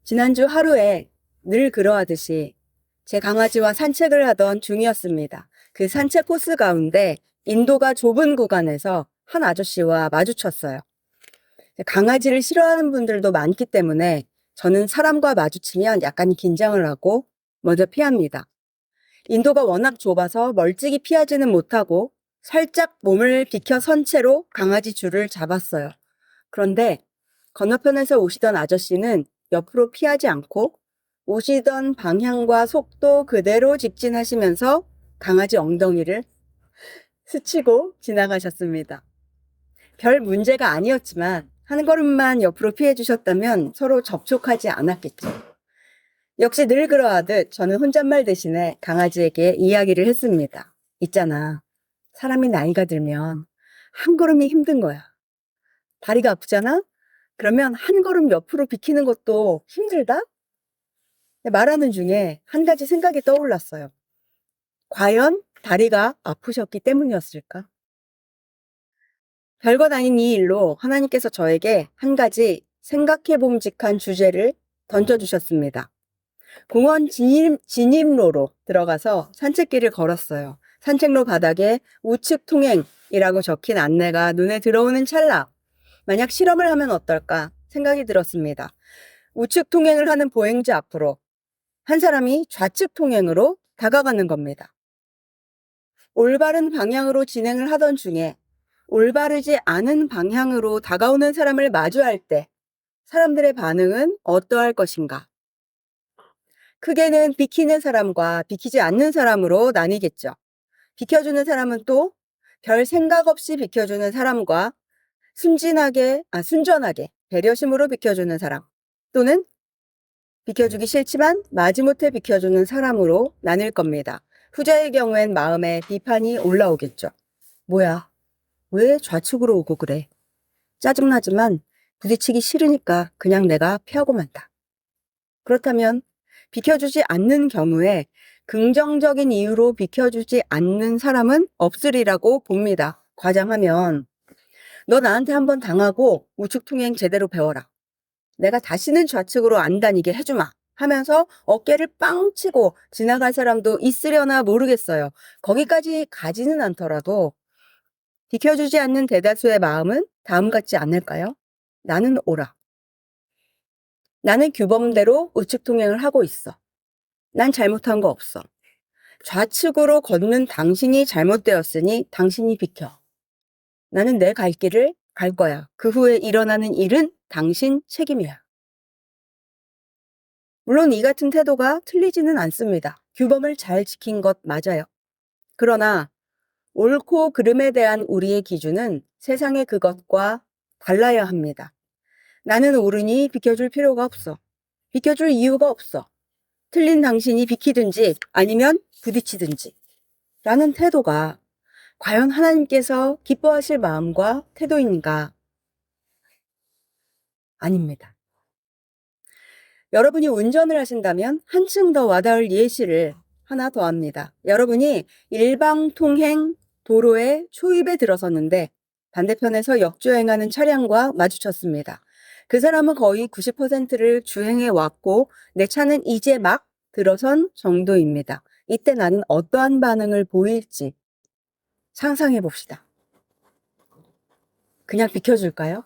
지난주 하루에 늘 그러하듯이 제 강아지와 산책을 하던 중이었습니다. 그 산책 코스 가운데 인도가 좁은 구간에서 한 아저씨와 마주쳤어요. 강아지를 싫어하는 분들도 많기 때문에 저는 사람과 마주치면 약간 긴장을 하고 먼저 피합니다. 인도가 워낙 좁아서 멀찍이 피하지는 못하고 살짝 몸을 비켜 선 채로 강아지 줄을 잡았어요. 그런데 건너편에서 오시던 아저씨는 옆으로 피하지 않고 오시던 방향과 속도 그대로 직진하시면서 강아지 엉덩이를 스치고 지나가셨습니다. 별 문제가 아니었지만 한 걸음만 옆으로 피해 주셨다면 서로 접촉하지 않았겠죠. 역시 늘 그러하듯 저는 혼잣말 대신에 강아지에게 이야기를 했습니다. 있잖아. 사람이 나이가 들면 한 걸음이 힘든 거야. 다리가 아프잖아? 그러면 한 걸음 옆으로 비키는 것도 힘들다? 말하는 중에 한 가지 생각이 떠올랐어요. 과연 다리가 아프셨기 때문이었을까? 별것 아닌 이 일로 하나님께서 저에게 한 가지 생각해 봄직한 주제를 던져주셨습니다. 공원 진입로로 들어가서 산책길을 걸었어요. 산책로 바닥에 우측 통행이라고 적힌 안내가 눈에 들어오는 찰나, 만약 실험을 하면 어떨까 생각이 들었습니다. 우측 통행을 하는 보행자 앞으로 한 사람이 좌측 통행으로 다가가는 겁니다. 올바른 방향으로 진행을 하던 중에 올바르지 않은 방향으로 다가오는 사람을 마주할 때 사람들의 반응은 어떠할 것인가? 크게는 비키는 사람과 비키지 않는 사람으로 나뉘겠죠. 비켜주는 사람은 또 별 생각 없이 비켜주는 사람과 순전하게 배려심으로 비켜주는 사람, 또는 비켜주기 싫지만 마지못해 비켜주는 사람으로 나뉠 겁니다. 후자의 경우엔 마음에 비판이 올라오겠죠. 뭐야, 왜 좌측으로 오고 그래? 짜증나지만 부딪히기 싫으니까 그냥 내가 피하고 만다. 그렇다면 비켜주지 않는 경우에 긍정적인 이유로 비켜주지 않는 사람은 없으리라고 봅니다. 과장하면 너 나한테 한번 당하고 우측 통행 제대로 배워라. 내가 다시는 좌측으로 안 다니게 해주마 하면서 어깨를 빵 치고 지나갈 사람도 있으려나 모르겠어요. 거기까지 가지는 않더라도 비켜주지 않는 대다수의 마음은 다음 같지 않을까요? 나는 오라. 나는 규범대로 우측 통행을 하고 있어. 난 잘못한 거 없어. 좌측으로 걷는 당신이 잘못되었으니 당신이 비켜. 나는 내 갈 길을 갈 거야. 그 후에 일어나는 일은 당신 책임이야. 물론 이 같은 태도가 틀리지는 않습니다. 규범을 잘 지킨 것 맞아요. 그러나 옳고 그름에 대한 우리의 기준은 세상의 그것과 달라야 합니다. 나는 옳으니 비켜줄 필요가 없어. 비켜줄 이유가 없어. 틀린 당신이 비키든지 아니면 부딪히든지 라는 태도가 과연 하나님께서 기뻐하실 마음과 태도인가? 아닙니다. 여러분이 운전을 하신다면 한층 더 와닿을 예시를 하나 더 합니다. 여러분이 일방통행 도로의 초입에 들어섰는데 반대편에서 역주행하는 차량과 마주쳤습니다. 그 사람은 거의 90%를 주행해 왔고 내 차는 이제 막 들어선 정도입니다. 이때 나는 어떠한 반응을 보일지 상상해 봅시다. 그냥 비켜줄까요?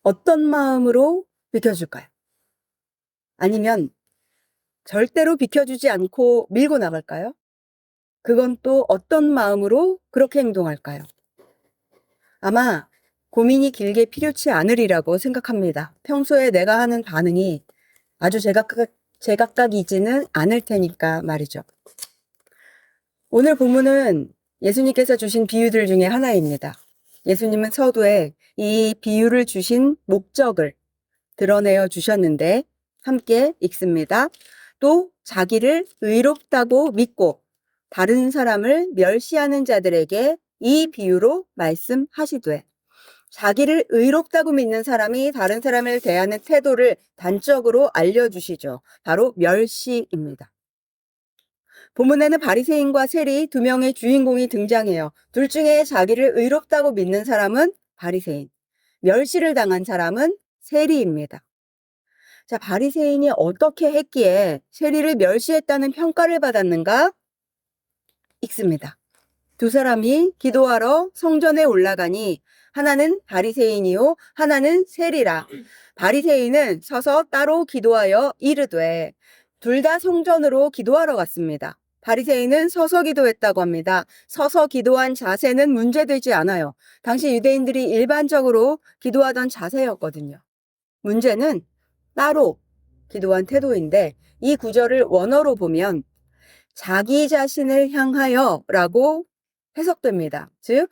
어떤 마음으로 비켜줄까요? 아니면 절대로 비켜주지 않고 밀고 나갈까요? 그건 또 어떤 마음으로 그렇게 행동할까요? 아마 고민이 길게 필요치 않으리라고 생각합니다. 평소에 내가 하는 반응이 아주 제각각이지는 않을 테니까 말이죠. 오늘 본문은 예수님께서 주신 비유들 중에 하나입니다. 예수님은 서두에 이 비유를 주신 목적을 드러내어 주셨는데 함께 읽습니다. 또 자기를 의롭다고 믿고 다른 사람을 멸시하는 자들에게 이 비유로 말씀하시되, 자기를 의롭다고 믿는 사람이 다른 사람을 대하는 태도를 단적으로 알려주시죠. 바로 멸시입니다. 본문에는 바리새인과 세리 두 명의 주인공이 등장해요. 둘 중에 자기를 의롭다고 믿는 사람은 바리새인, 멸시를 당한 사람은 세리입니다. 자, 바리새인이 어떻게 했기에 세리를 멸시했다는 평가를 받았는가? 읽습니다. 두 사람이 기도하러 성전에 올라가니 하나는 바리새인이요 하나는 세리라. 바리새인은 서서 따로 기도하여 이르되, 둘 다 성전으로 기도하러 갔습니다. 바리새인은 서서 기도했다고 합니다. 서서 기도한 자세는 문제되지 않아요. 당시 유대인들이 일반적으로 기도하던 자세였거든요. 문제는 따로 기도한 태도인데, 이 구절을 원어로 보면 자기 자신을 향하여 라고 해석됩니다. 즉,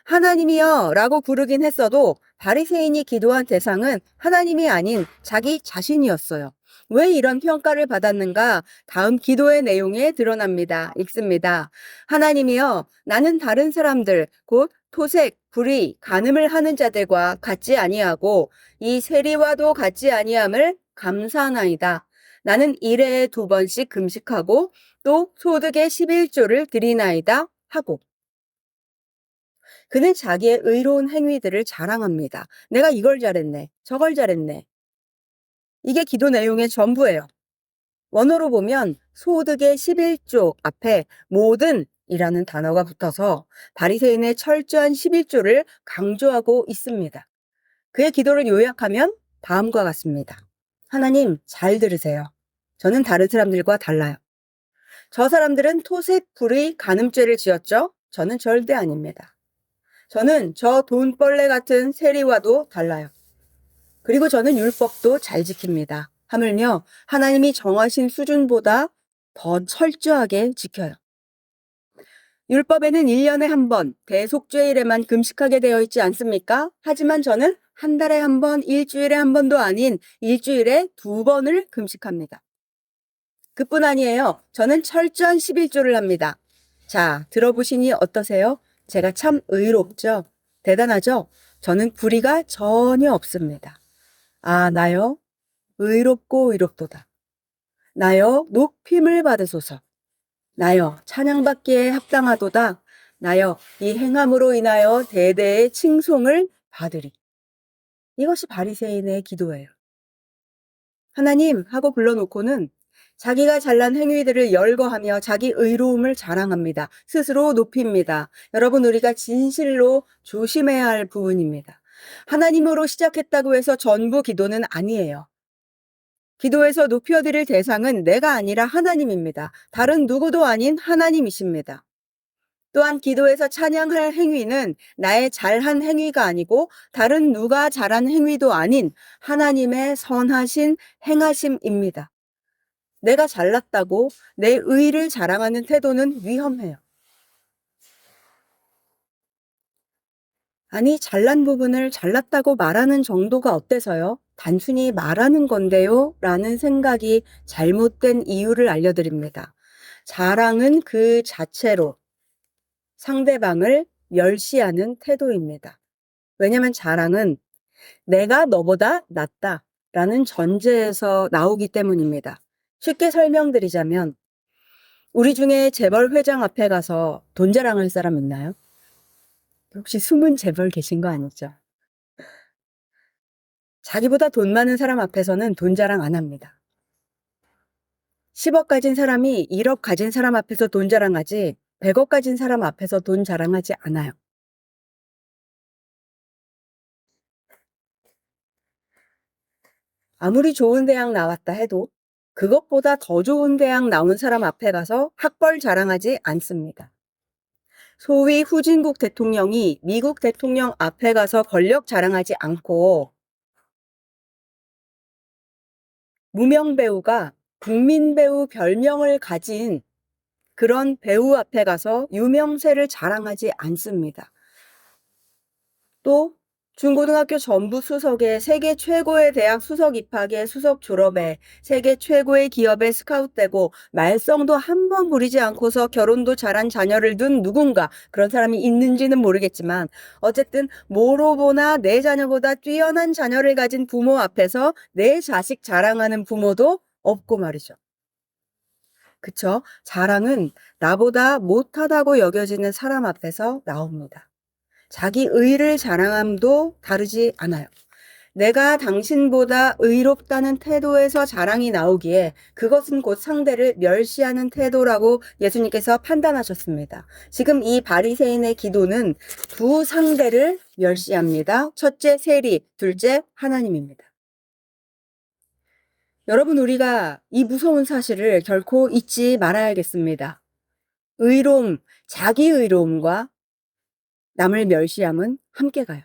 하나님이여 라고 부르긴 했어도 바리새인이 기도한 대상은 하나님이 아닌 자기 자신이었어요. 왜 이런 평가를 받았는가? 다음 기도의 내용에 드러납니다. 읽습니다. 하나님이여, 나는 다른 사람들, 곧 토색, 불의, 간음을 하는 자들과 같지 아니하고 이 세리와도 같지 아니함을 감사하나이다. 나는 일회에 2번씩 금식하고 또 소득의 11조를 드리나이다 하고, 그는 자기의 의로운 행위들을 자랑합니다. 내가 이걸 잘했네, 저걸 잘했네. 이게 기도 내용의 전부예요. 원어로 보면 소득의 11조 앞에 모든 이라는 단어가 붙어서 바리새인의 철저한 11조를 강조하고 있습니다. 그의 기도를 요약하면 다음과 같습니다. 하나님, 잘 들으세요. 저는 다른 사람들과 달라요. 저 사람들은 토색, 불의, 간음죄를 지었죠? 저는 절대 아닙니다. 저는 저 돈벌레 같은 세리와도 달라요. 그리고 저는 율법도 잘 지킵니다. 하물며 하나님이 정하신 수준보다 더 철저하게 지켜요. 율법에는 1년에 한 번, 대속죄일에만 금식하게 되어 있지 않습니까? 하지만 저는 한 달에 한 번, 일주일에 한 번도 아닌 일주일에 2번을 금식합니다. 그뿐 아니에요. 저는 철저한 11조를 합니다. 자, 들어보시니 어떠세요? 제가 참 의롭죠? 대단하죠? 저는 불의가 전혀 없습니다. 아, 나요? 의롭고 의롭도다. 나요? 높임을 받으소서. 나요? 찬양받기에 합당하도다. 나요? 이 행함으로 인하여 대대의 칭송을 받으리. 이것이 바리새인의 기도예요. 하나님 하고 불러놓고는 자기가 잘난 행위들을 열거하며 자기 의로움을 자랑합니다. 스스로 높입니다. 여러분, 우리가 진실로 조심해야 할 부분입니다. 하나님으로 시작했다고 해서 전부 기도는 아니에요. 기도에서 높여드릴 대상은 내가 아니라 하나님입니다. 다른 누구도 아닌 하나님이십니다. 또한 기도에서 찬양할 행위는 나의 잘한 행위가 아니고 다른 누가 잘한 행위도 아닌 하나님의 선하신 행하심입니다. 내가 잘났다고 내 의를 자랑하는 태도는 위험해요. 아니, 잘난 부분을 잘났다고 말하는 정도가 어때서요? 단순히 말하는 건데요? 라는 생각이 잘못된 이유를 알려드립니다. 자랑은 그 자체로 상대방을 멸시하는 태도입니다. 왜냐하면 자랑은 내가 너보다 낫다 라는 전제에서 나오기 때문입니다. 쉽게 설명드리자면 우리 중에 재벌 회장 앞에 가서 돈 자랑할 사람 있나요? 혹시 숨은 재벌 계신 거 아니죠? 자기보다 돈 많은 사람 앞에서는 돈 자랑 안 합니다. 10억 가진 사람이 1억 가진 사람 앞에서 돈 자랑하지 100억 가진 사람 앞에서 돈 자랑하지 않아요. 아무리 좋은 대학 나왔다 해도 그것보다 더 좋은 대학 나온 사람 앞에 가서 학벌 자랑하지 않습니다. 소위 후진국 대통령이 미국 대통령 앞에 가서 권력 자랑하지 않고 무명 배우가 국민 배우 별명을 가진 그런 배우 앞에 가서 유명세를 자랑하지 않습니다. 또 중고등학교 전부 수석에 세계 최고의 대학 수석 입학에 수석 졸업에 세계 최고의 기업에 스카웃되고 말썽도 한 번 부리지 않고서 결혼도 잘한 자녀를 둔 누군가, 그런 사람이 있는지는 모르겠지만 어쨌든 뭐로 보나 내 자녀보다 뛰어난 자녀를 가진 부모 앞에서 내 자식 자랑하는 부모도 없고 말이죠. 그쵸? 자랑은 나보다 못하다고 여겨지는 사람 앞에서 나옵니다. 자기 의를 자랑함도 다르지 않아요. 내가 당신보다 의롭다는 태도에서 자랑이 나오기에 그것은 곧 상대를 멸시하는 태도라고 예수님께서 판단하셨습니다. 지금 이 바리새인의 기도는 두 상대를 멸시합니다. 첫째 세리, 둘째 하나님입니다. 여러분, 우리가 이 무서운 사실을 결코 잊지 말아야겠습니다. 의로움, 자기 의로움과 남을 멸시함은 함께 가요.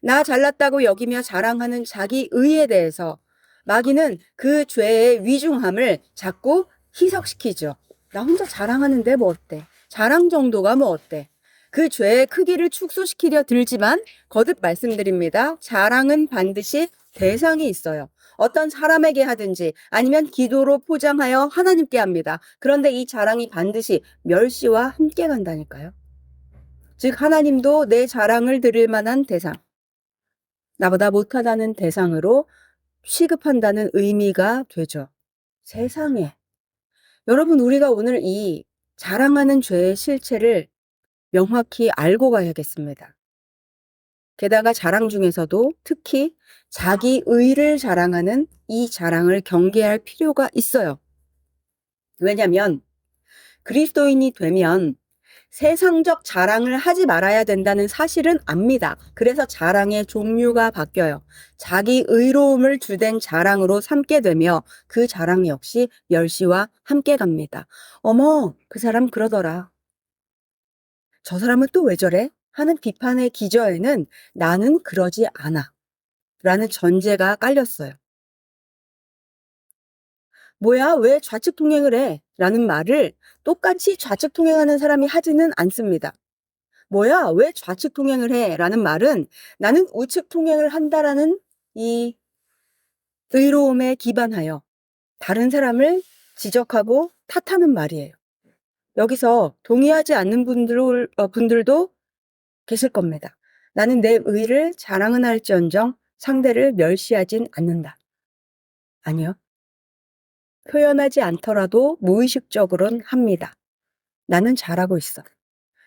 나 잘났다고 여기며 자랑하는 자기 의에 대해서 마귀는 그 죄의 위중함을 자꾸 희석시키죠. 나 혼자 자랑하는데 뭐 어때? 자랑 정도가 뭐 어때? 그 죄의 크기를 축소시키려 들지만 거듭 말씀드립니다. 자랑은 반드시 대상이 있어요. 어떤 사람에게 하든지 아니면 기도로 포장하여 하나님께 합니다. 그런데 이 자랑이 반드시 멸시와 함께 간다니까요. 즉 하나님도 내 자랑을 들을 만한 대상, 나보다 못하다는 대상으로 취급한다는 의미가 되죠. 세상에. 여러분, 우리가 오늘 이 자랑하는 죄의 실체를 명확히 알고 가야겠습니다. 게다가 자랑 중에서도 특히 자기 의를 자랑하는 이 자랑을 경계할 필요가 있어요. 왜냐하면 그리스도인이 되면 세상적 자랑을 하지 말아야 된다는 사실은 압니다. 그래서 자랑의 종류가 바뀌어요. 자기 의로움을 주된 자랑으로 삼게 되며 그 자랑 역시 멸시와 함께 갑니다. 어머, 그 사람 그러더라. 저 사람은 또 왜 저래? 하는 비판의 기저에는 나는 그러지 않아. 라는 전제가 깔렸어요. 뭐야, 왜 좌측 통행을 해? 라는 말을 똑같이 좌측 통행하는 사람이 하지는 않습니다. 뭐야, 왜 좌측 통행을 해? 라는 말은 나는 우측 통행을 한다라는 이 의로움에 기반하여 다른 사람을 지적하고 탓하는 말이에요. 여기서 동의하지 않는 분들도 계실 겁니다. 나는 내 의를 자랑은 할지언정 상대를 멸시하진 않는다. 아니요. 표현하지 않더라도 무의식적으로는 합니다. 나는 잘하고 있어.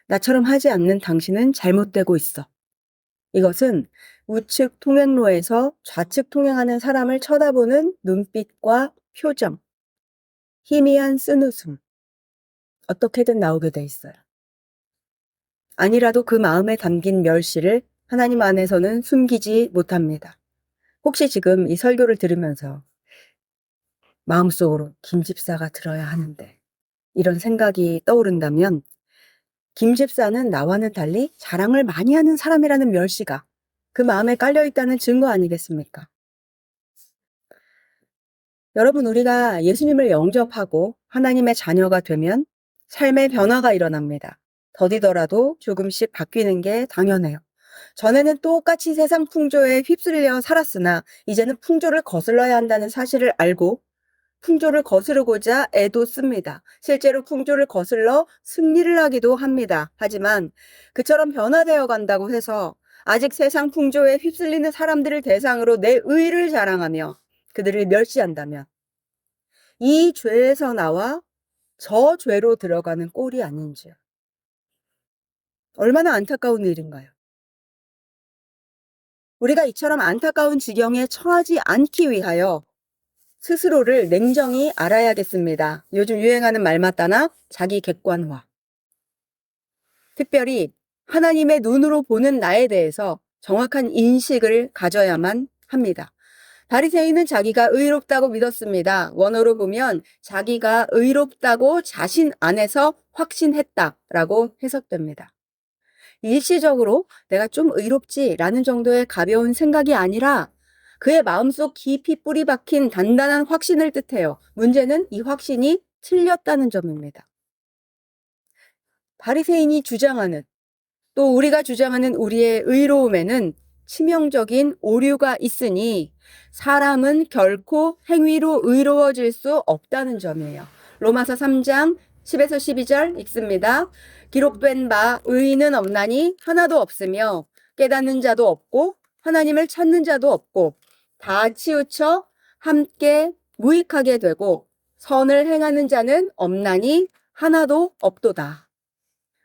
나처럼 하지 않는 당신은 잘못되고 있어. 이것은 우측 통행로에서 좌측 통행하는 사람을 쳐다보는 눈빛과 표정, 희미한 쓴웃음, 어떻게든 나오게 돼 있어요. 아니라도 그 마음에 담긴 멸시를 하나님 안에서는 숨기지 못합니다. 혹시 지금 이 설교를 들으면서 마음속으로 김 집사가 들어야 하는데 이런 생각이 떠오른다면 김 집사는 나와는 달리 자랑을 많이 하는 사람이라는 멸시가 그 마음에 깔려 있다는 증거 아니겠습니까? 여러분, 우리가 예수님을 영접하고 하나님의 자녀가 되면 삶의 변화가 일어납니다. 더디더라도 조금씩 바뀌는 게 당연해요. 전에는 똑같이 세상 풍조에 휩쓸려 살았으나 이제는 풍조를 거슬러야 한다는 사실을 알고 풍조를 거스르고자 애도 씁니다. 실제로 풍조를 거슬러 승리를 하기도 합니다. 하지만 그처럼 변화되어 간다고 해서 아직 세상 풍조에 휩쓸리는 사람들을 대상으로 내 의를 자랑하며 그들을 멸시한다면 이 죄에서 나와 저 죄로 들어가는 꼴이 아닌지요. 얼마나 안타까운 일인가요? 우리가 이처럼 안타까운 지경에 처하지 않기 위하여 스스로를 냉정히 알아야겠습니다. 요즘 유행하는 말 맞다나 자기 객관화. 특별히 하나님의 눈으로 보는 나에 대해서 정확한 인식을 가져야만 합니다. 바리새인은 자기가 의롭다고 믿었습니다. 원어로 보면 자기가 의롭다고 자신 안에서 확신했다라고 해석됩니다. 일시적으로 내가 좀 의롭지라는 정도의 가벼운 생각이 아니라 그의 마음속 깊이 뿌리 박힌 단단한 확신을 뜻해요. 문제는 이 확신이 틀렸다는 점입니다. 바리새인이 주장하는 또 우리가 주장하는 우리의 의로움에는 치명적인 오류가 있으니 사람은 결코 행위로 의로워질 수 없다는 점이에요. 로마서 3장 10에서 12절 읽습니다. 기록된 바 의인은 없나니 하나도 없으며 깨닫는 자도 없고 하나님을 찾는 자도 없고 다 치우쳐 함께 무익하게 되고 선을 행하는 자는 없나니 하나도 없도다.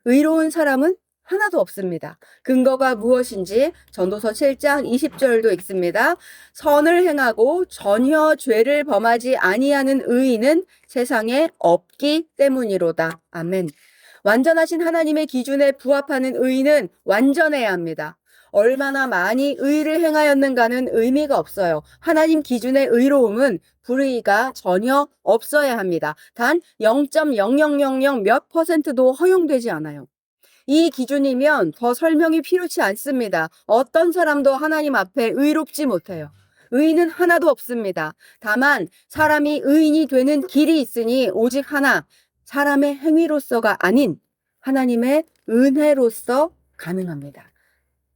의로운 사람은 하나도 없습니다. 근거가 무엇인지 전도서 7장 20절도 읽습니다. 선을 행하고 전혀 죄를 범하지 아니하는 의인은 세상에 없기 때문이로다. 아멘. 완전하신 하나님의 기준에 부합하는 의인은 완전해야 합니다. 얼마나 많이 의를 행하였는가는 의미가 없어요. 하나님 기준의 의로움은 불의가 전혀 없어야 합니다. 단 0.0000 몇 %도 허용되지 않아요. 이 기준이면 더 설명이 필요치 않습니다. 어떤 사람도 하나님 앞에 의롭지 못해요. 의인은 하나도 없습니다. 다만 사람이 의인이 되는 길이 있으니 오직 하나, 사람의 행위로서가 아닌 하나님의 은혜로서 가능합니다.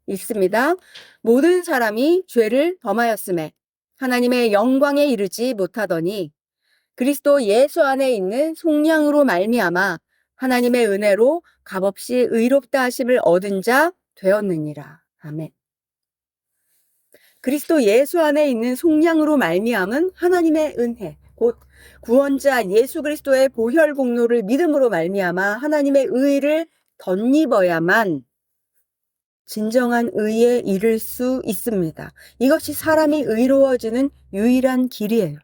있습니다. 모든 사람이 죄를 범하였음에 하나님의 영광에 이르지 못하더니 그리스도 예수 안에 있는 속량으로 말미암아 하나님의 은혜로 값없이 의롭다 하심을 얻은 자 되었느니라. 아멘. 그리스도 예수 안에 있는 속량으로 말미암은 하나님의 은혜, 곧 구원자 예수 그리스도의 보혈 공로를 믿음으로 말미암아 하나님의 의를 덧입어야만 진정한 의에 이를 수 있습니다. 이것이 사람이 의로워지는 유일한 길이에요.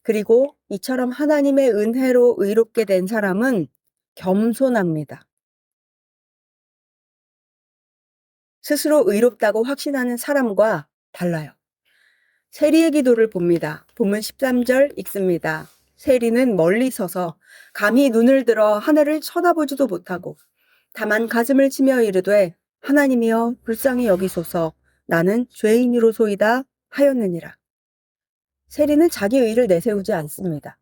그리고 이처럼 하나님의 은혜로 의롭게 된 사람은 겸손합니다. 스스로 의롭다고 확신하는 사람과 달라요. 세리의 기도를 봅니다. 본문 13절 읽습니다. 세리는 멀리 서서 감히 눈을 들어 하늘을 쳐다보지도 못하고 다만 가슴을 치며 이르되 하나님이여 불쌍히 여기소서 나는 죄인이로소이다 하였느니라. 세리는 자기 의를 내세우지 않습니다.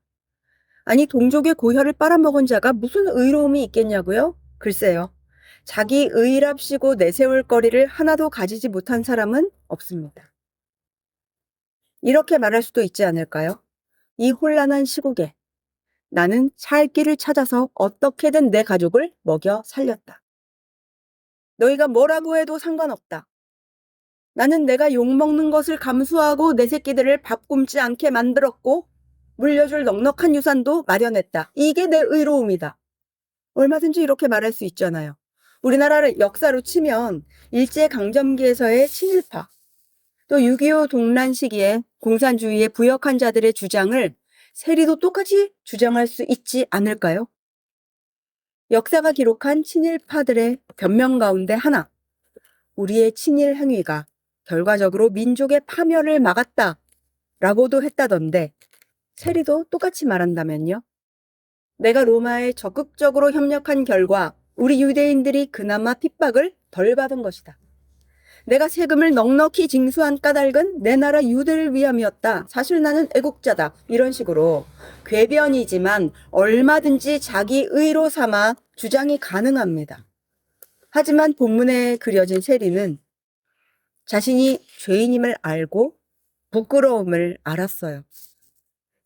아니 동족의 고혈을 빨아먹은 자가 무슨 의로움이 있겠냐고요? 글쎄요. 자기 의랍시고 내세울 거리를 하나도 가지지 못한 사람은 없습니다. 이렇게 말할 수도 있지 않을까요? 이 혼란한 시국에 나는 살 길을 찾아서 어떻게든 내 가족을 먹여 살렸다. 너희가 뭐라고 해도 상관없다. 나는 내가 욕먹는 것을 감수하고 내 새끼들을 밥 굶지 않게 만들었고 물려줄 넉넉한 유산도 마련했다. 이게 내 의로움이다. 얼마든지 이렇게 말할 수 있잖아요. 우리나라를 역사로 치면 일제강점기에서의 친일파, 또 6.25 동란 시기에 공산주의에 부역한 자들의 주장을 세리도 똑같이 주장할 수 있지 않을까요? 역사가 기록한 친일파들의 변명 가운데 하나, 우리의 친일 행위가 결과적으로 민족의 파멸을 막았다라고도 했다던데 세리도 똑같이 말한다면요? 내가 로마에 적극적으로 협력한 결과 우리 유대인들이 그나마 핍박을 덜 받은 것이다. 내가 세금을 넉넉히 징수한 까닭은 내 나라 유대를 위함이었다. 사실 나는 애국자다. 이런 식으로 궤변이지만 얼마든지 자기 의로 삼아 주장이 가능합니다. 하지만 본문에 그려진 세리는 자신이 죄인임을 알고 부끄러움을 알았어요.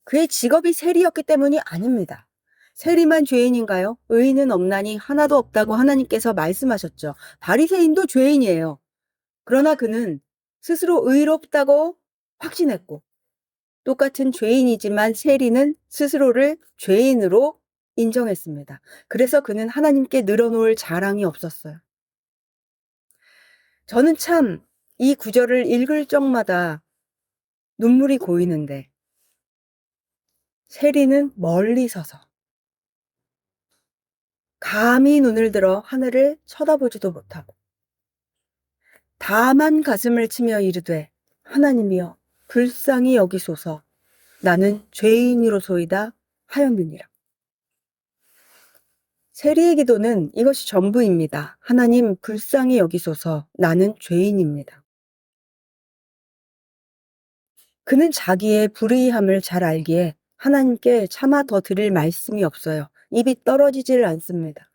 그의 직업이 세리였기 때문이 아닙니다. 세리만 죄인인가요? 의인은 없나니 하나도 없다고 하나님께서 말씀하셨죠. 바리새인도 죄인이에요. 그러나 그는 스스로 의롭다고 확신했고 똑같은 죄인이지만 세리는 스스로를 죄인으로 인정했습니다. 그래서 그는 하나님께 늘어놓을 자랑이 없었어요. 저는 참 이 구절을 읽을 적마다 눈물이 고이는데 세리는 멀리 서서 감히 눈을 들어 하늘을 쳐다보지도 못하고 다만 가슴을 치며 이르되 하나님이여 불쌍히 여기소서 나는 죄인이로소이다 하였느니라. 세리의 기도는 이것이 전부입니다. 하나님 불쌍히 여기소서 나는 죄인입니다. 그는 자기의 불의함을 잘 알기에 하나님께 차마 더 드릴 말씀이 없어요. 입이 떨어지질 않습니다.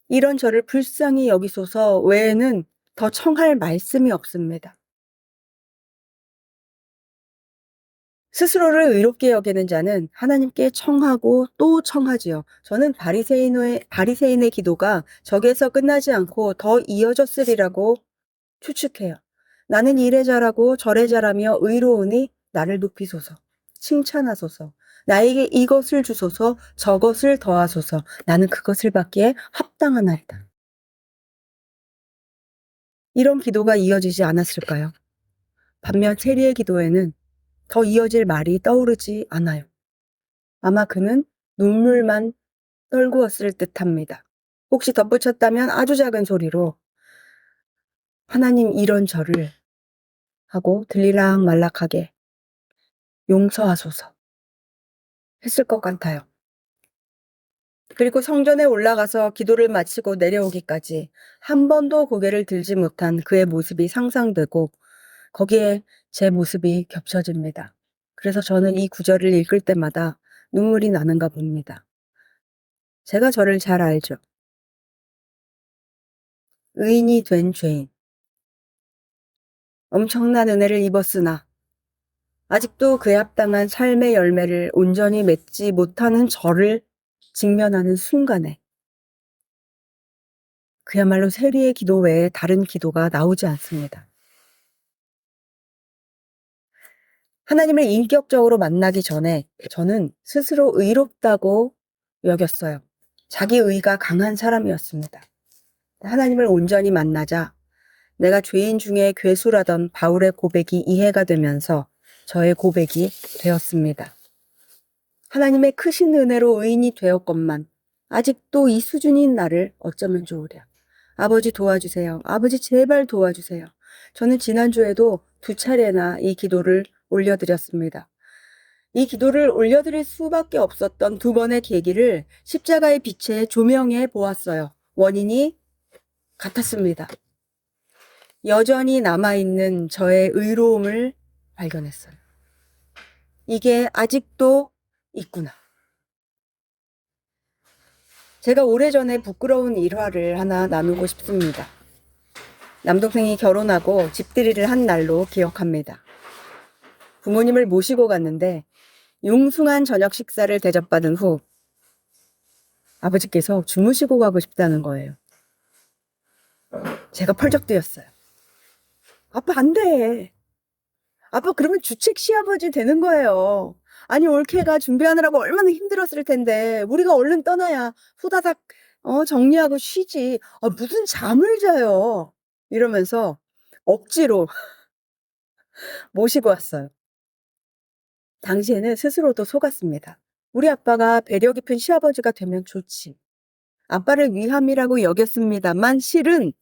이런 저를 불쌍히 여기소서 외에는 더 청할 말씀이 없습니다. 스스로를 의롭게 여기는 자는 하나님께 청하고 또 청하지요. 저는 바리새인의 기도가 저기에서 끝나지 않고 더 이어졌으리라고 추측해요. 나는 이래 잘하고 저래 잘하며 의로우니 나를 높이소서, 칭찬하소서. 나에게 이것을 주소서, 저것을 더하소서. 나는 그것을 받기에 합당하나이다. 이런 기도가 이어지지 않았을까요? 반면 체리의 기도에는 더 이어질 말이 떠오르지 않아요. 아마 그는 눈물만 떨구었을 듯합니다. 혹시 덧붙였다면 아주 작은 소리로 하나님 이런 저를 하고 들리락말락하게 용서하소서 했을 것 같아요. 그리고 성전에 올라가서 기도를 마치고 내려오기까지 한 번도 고개를 들지 못한 그의 모습이 상상되고 거기에 제 모습이 겹쳐집니다. 그래서 저는 이 구절을 읽을 때마다 눈물이 나는가 봅니다. 제가 저를 잘 알죠. 의인이 된 죄인. 엄청난 은혜를 입었으나 아직도 그에 합당한 삶의 열매를 온전히 맺지 못하는 저를 직면하는 순간에 그야말로 세리의 기도 외에 다른 기도가 나오지 않습니다. 하나님을 인격적으로 만나기 전에 저는 스스로 의롭다고 여겼어요. 자기 의가 강한 사람이었습니다. 하나님을 온전히 만나자 내가 죄인 중에 괴수라던 바울의 고백이 이해가 되면서 저의 고백이 되었습니다. 하나님의 크신 은혜로 의인이 되었건만 아직도 이 수준인 나를 어쩌면 좋으랴. 아버지 도와주세요. 아버지 제발 도와주세요. 저는 지난주에도 2차례나 이 기도를 올려드렸습니다. 이 기도를 올려드릴 수밖에 없었던 2번의 계기를 십자가의 빛에 조명해 보았어요. 원인이 같았습니다. 여전히 남아있는 저의 의로움을 발견했어요. 이게 아직도 있구나. 제가 오래전에 부끄러운 일화를 하나 나누고 싶습니다. 남동생이 결혼하고 집들이를 한 날로 기억합니다. 부모님을 모시고 갔는데 융숭한 저녁 식사를 대접받은 후 아버지께서 주무시고 가고 싶다는 거예요. 제가 펄쩍 뛰었어요. 아빠 안 돼. 아빠 그러면 주책 시아버지 되는 거예요. 아니 올케가 준비하느라고 얼마나 힘들었을 텐데 우리가 얼른 떠나야 후다닥 정리하고 쉬지. 무슨 잠을 자요. 이러면서 억지로 모시고 왔어요. 당시에는 스스로도 속았습니다. 우리 아빠가 배려 깊은 시아버지가 되면 좋지. 아빠를 위함이라고 여겼습니다만 실은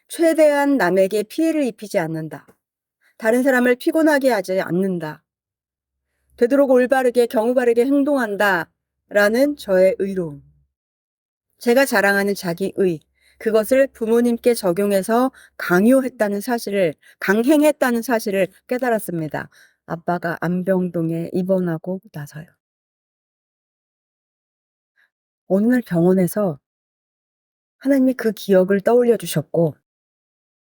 최대한 남에게 피해를 입히지 않는다. 다른 사람을 피곤하게 하지 않는다. 되도록 올바르게 경우 바르게 행동한다. 라는 저의 의로움. 제가 자랑하는 자기의. 그것을 부모님께 적용해서 강행했다는 사실을 깨달았습니다. 아빠가 안병동에 입원하고 나서요. 어느 날 병원에서 하나님이 그 기억을 떠올려 주셨고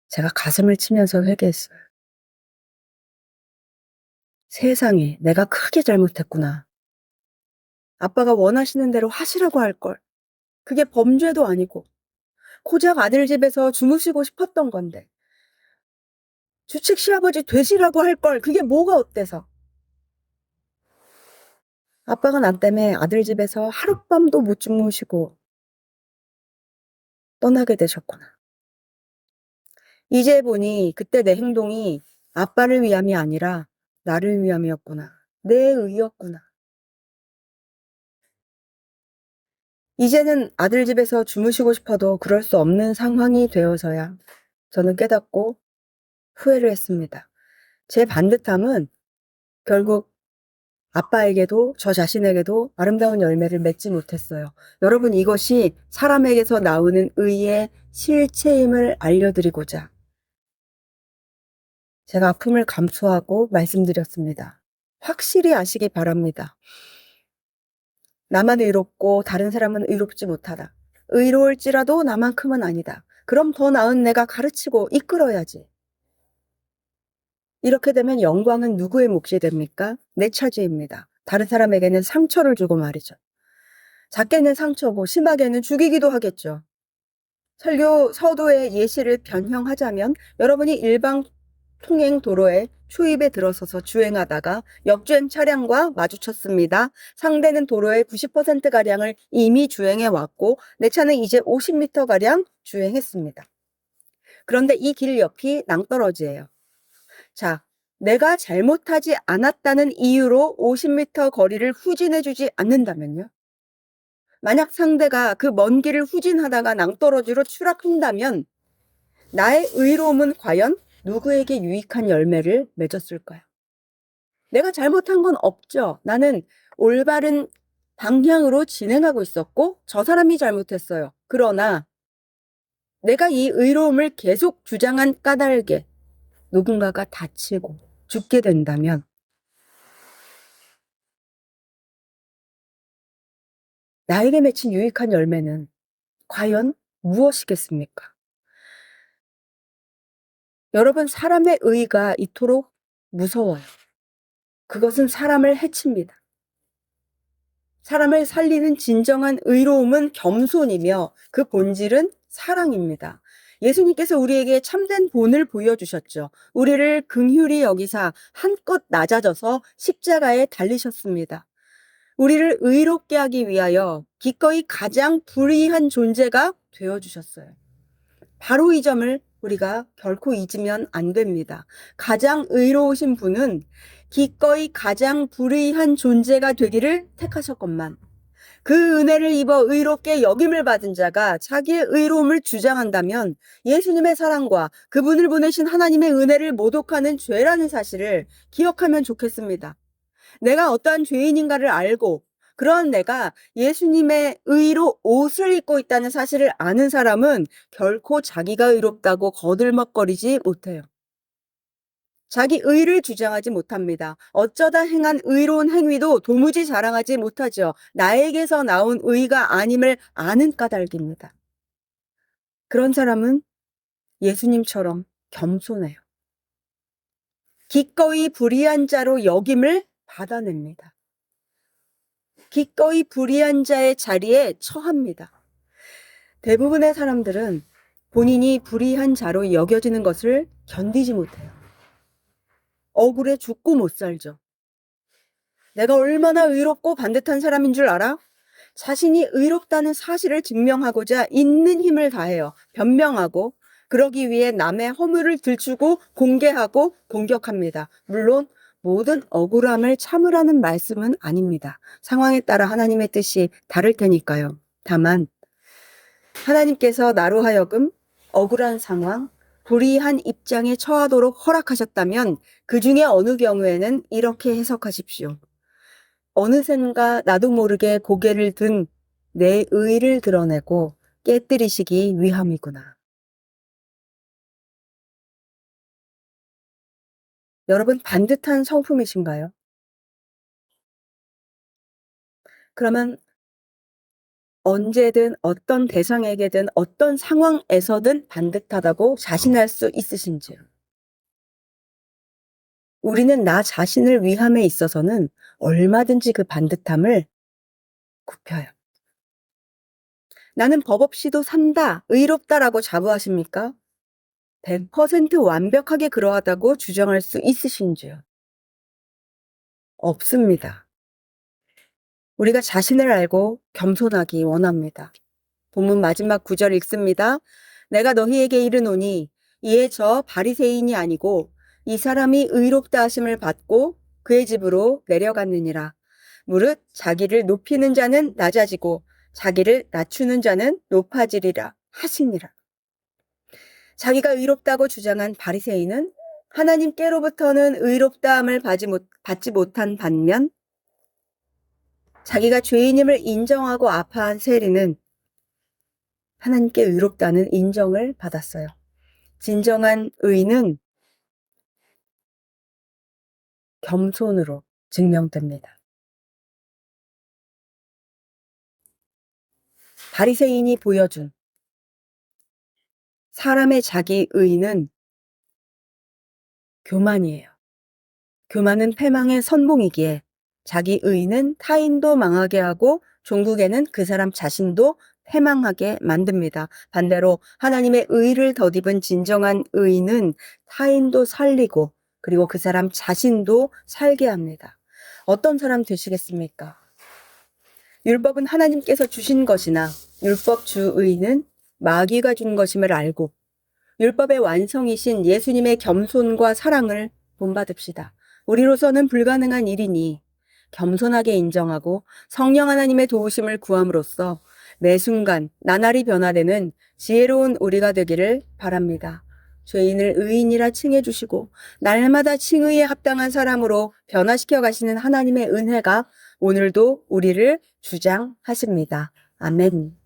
제가 가슴을 치면서 회개했어요. 세상에 내가 크게 잘못했구나. 아빠가 원하시는 대로 하시라고 할 걸. 그게 범죄도 아니고 고작 아들 집에서 주무시고 싶었던 건데 주책 시아버지 되시라고 할 걸. 그게 뭐가 어때서. 아빠가 나 때문에 아들 집에서 하룻밤도 못 주무시고 떠나게 되셨구나. 이제 보니 그때 내 행동이 아빠를 위함이 아니라 나를 위함이었구나. 내 의였구나. 이제는 아들 집에서 주무시고 싶어도 그럴 수 없는 상황이 되어서야 저는 깨닫고 후회를 했습니다. 제 반듯함은 결국 아빠에게도 저 자신에게도 아름다운 열매를 맺지 못했어요. 여러분 이것이 사람에게서 나오는 의의 실체임을 알려드리고자 제가 아픔을 감수하고 말씀드렸습니다. 확실히 아시기 바랍니다. 나만 의롭고 다른 사람은 의롭지 못하다. 의로울지라도 나만큼은 아니다. 그럼 더 나은 내가 가르치고 이끌어야지. 이렇게 되면 영광은 누구의 몫이 됩니까? 내 차지입니다. 다른 사람에게는 상처를 주고 말이죠. 작게는 상처고 심하게는 죽이기도 하겠죠. 설교 서도의 예시를 변형하자면 여러분이 일방 통행 도로에 초입에 들어서서 주행하다가 역주행 차량과 마주쳤습니다. 상대는 도로의 90%가량을 이미 주행해 왔고 내 차는 이제 50m가량 주행했습니다. 그런데 이 길 옆이 낭떠러지예요. 자, 내가 잘못하지 않았다는 이유로 50m 거리를 후진해주지 않는다면요? 만약 상대가 그 먼 길을 후진하다가 낭떠러지로 추락한다면 나의 의로움은 과연 누구에게 유익한 열매를 맺었을까요? 내가 잘못한 건 없죠. 나는 올바른 방향으로 진행하고 있었고 저 사람이 잘못했어요. 그러나 내가 이 의로움을 계속 주장한 까닭에 누군가가 다치고 죽게 된다면 나에게 맺힌 유익한 열매는 과연 무엇이겠습니까? 여러분, 사람의 의가 이토록 무서워요. 그것은 사람을 해칩니다. 사람을 살리는 진정한 의로움은 겸손이며 그 본질은 사랑입니다. 예수님께서 우리에게 참된 본을 보여주셨죠. 우리를 긍휼히 여기사 한껏 낮아져서 십자가에 달리셨습니다. 우리를 의롭게 하기 위하여 기꺼이 가장 불의한 존재가 되어주셨어요. 바로 이 점을 우리가 결코 잊으면 안 됩니다. 가장 의로우신 분은 기꺼이 가장 불의한 존재가 되기를 택하셨건만 그 은혜를 입어 의롭게 여김을 받은 자가 자기의 의로움을 주장한다면 예수님의 사랑과 그분을 보내신 하나님의 은혜를 모독하는 죄라는 사실을 기억하면 좋겠습니다. 내가 어떠한 죄인인가를 알고 그런 내가 예수님의 의로 옷을 입고 있다는 사실을 아는 사람은 결코 자기가 의롭다고 거들먹거리지 못해요. 자기 의를 주장하지 못합니다. 어쩌다 행한 의로운 행위도 도무지 자랑하지 못하죠. 나에게서 나온 의가 아님을 아는 까닭입니다. 그런 사람은 예수님처럼 겸손해요. 기꺼이 불의한 자로 여김을 받아냅니다. 기꺼이 불의한 자의 자리에 처합니다. 대부분의 사람들은 본인이 불의한 자로 여겨지는 것을 견디지 못해요. 억울해 죽고 못 살죠. 내가 얼마나 의롭고 반듯한 사람인 줄 알아? 자신이 의롭다는 사실을 증명하고자 있는 힘을 다해요. 변명하고 그러기 위해 남의 허물을 들추고 공개하고 공격합니다. 물론 모든 억울함을 참으라는 말씀은 아닙니다. 상황에 따라 하나님의 뜻이 다를 테니까요. 다만 하나님께서 나로 하여금 억울한 상황, 불의한 입장에 처하도록 허락하셨다면 그 중에 어느 경우에는 이렇게 해석하십시오. 어느샌가 나도 모르게 고개를 든 내 의를 드러내고 깨뜨리시기 위함이구나. 여러분, 반듯한 성품이신가요? 그러면 언제든 어떤 대상에게든 어떤 상황에서든 반듯하다고 자신할 수 있으신지요? 우리는 나 자신을 위함에 있어서는 얼마든지 그 반듯함을 굽혀요. 나는 법 없이도 산다, 의롭다라고 자부하십니까? 100% 완벽하게 그러하다고 주장할 수 있으신지요? 없습니다. 우리가 자신을 알고 겸손하기 원합니다. 본문 마지막 구절 읽습니다. 내가 너희에게 이르노니 이에 저 바리새인이 아니고 이 사람이 의롭다 하심을 받고 그의 집으로 내려갔느니라. 무릇 자기를 높이는 자는 낮아지고 자기를 낮추는 자는 높아지리라 하시니라. 자기가 의롭다고 주장한 바리새인은 하나님께로부터는 의롭다함을 받지 못한 반면 자기가 죄인임을 인정하고 아파한 세리는 하나님께 의롭다는 인정을 받았어요. 진정한 의는 겸손으로 증명됩니다. 바리새인이 보여준 사람의 자기 의는 교만이에요. 교만은 패망의 선봉이기에 자기 의는 타인도 망하게 하고 종국에는 그 사람 자신도 패망하게 만듭니다. 반대로 하나님의 의를 덧입은 진정한 의는 타인도 살리고 그리고 그 사람 자신도 살게 합니다. 어떤 사람 되시겠습니까? 율법은 하나님께서 주신 것이나 율법 주의는 마귀가 준 것임을 알고 율법의 완성이신 예수님의 겸손과 사랑을 본받읍시다. 우리로서는 불가능한 일이니 겸손하게 인정하고 성령 하나님의 도우심을 구함으로써 매 순간 나날이 변화되는 지혜로운 우리가 되기를 바랍니다. 죄인을 의인이라 칭해 주시고 날마다 칭의에 합당한 사람으로 변화시켜 가시는 하나님의 은혜가 오늘도 우리를 주장하십니다. 아멘.